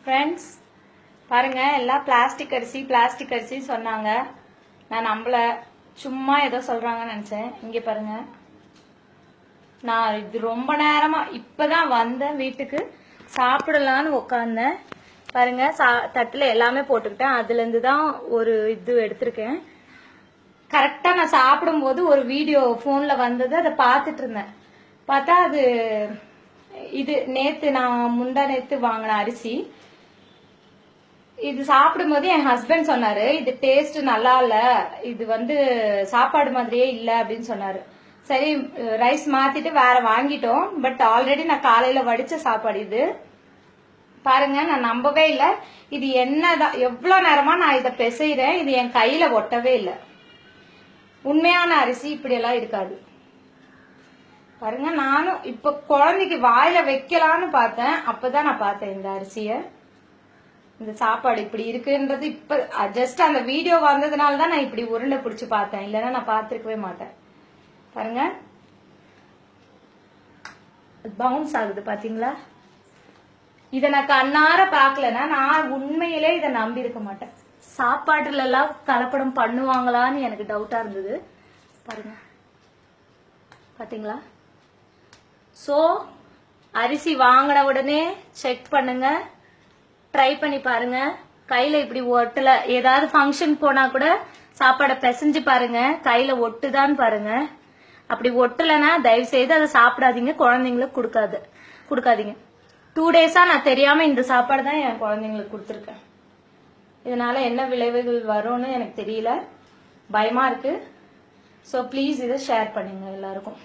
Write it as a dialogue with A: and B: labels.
A: Friends பாருங்க, எல்லாம் plastic அரிசி சொன்னாங்க. நான் நம்பல, சும்மா ஏதோ சொல்றாங்கன்னு நினைச்சேன். இங்க பாருங்க, நான் இது ரொம்ப நேரமா இப்பதான் வந்தேன் வீட்டுக்கு, சாப்பிடலான்னு உட்காந்தேன். பாருங்க, தட்டுல எல்லாமே போட்டுக்கிட்டேன். அதுல இருந்து தான் ஒரு இது எடுத்திருக்கேன். கரெக்டா நான் சாப்பிடும் போது ஒரு வீடியோ போன்ல வந்தது, அதை பார்த்துட்டு இருந்தேன். பார்த்தா அது இது நான் முந்தா நேத்து வாங்கின அரிசி. இது சாப்பிடும்போது என் ஹஸ்பண்ட் சொன்னாரு, இது டேஸ்ட் நல்லா இல்ல, இது சாப்பாடு மாதிரியே இல்ல அப்படின்னு சொன்னாரு. சரி, ரைஸ் மாத்திட்டு வேற வாங்கிட்டோம். பட் ஆல்ரெடி நான் காலையில வடிச்ச சாப்பாடு இது. பாருங்க, நான் நம்பவே இல்லை. இது என்னதான் எவ்வளவு நேரமா நான் இதை பிசைறேன், இது என் கையில ஒட்டவே இல்லை. உண்மையான அரிசி இப்படி எல்லாம் இருக்காது. பாருங்க, நானும் இப்ப குழந்தைக்கு வாயில வைக்கலான்னு பார்த்தேன். அப்பதான் நான் பார்த்தேன் இந்த அரிசிய, இந்த சாப்பாடு இப்படி இருக்குன்றது. இப்ப ஜஸ்ட் அந்த வீடியோ வந்ததுனால தான் நான் இப்படி உருண்டை பிடிச்சு பார்த்தேன், இல்லைன்னா நான் பார்த்திருக்கவே மாட்டேன். பாருங்க, பவுன்ஸ் ஆகுது பாத்தீங்களா? இதை நான் கண்ணார பாக்கலன்னா நான் உண்மையிலே இதை நம்பி இருக்க மாட்டேன். சாப்பாட்டுல எல்லாம் கலப்படம் பண்ணுவாங்களான்னு எனக்கு டவுட்டா இருந்தது. பாருங்க, பாத்தீங்களா? சோ அரிசி வாங்கின உடனே செக் பண்ணுங்க, ட்ரை பண்ணி பாருங்க. கையில இப்படி ஒட்டல, ஏதாவது ஃபங்க்ஷன் போனா கூட சாப்பாடை பிசைஞ்சு பாருங்க, கையில ஒட்டுதான்னு பாருங்க. அப்படி ஒட்டலைன்னா தயவு செய்து அதை சாப்பிடாதீங்க, குழந்தைங்களுக்கு கொடுக்காதீங்க. 2 டேஸா நான் தெரியாம இந்த சாப்பாடு தான் என் குழந்தைங்களுக்கு கொடுத்துருக்கேன். இதனால என்ன விளைவுகள் வரும்னு எனக்கு தெரியல, பயமா இருக்கு. ஸோ ப்ளீஸ் இதை ஷேர் பண்ணுங்க எல்லாருக்கும்.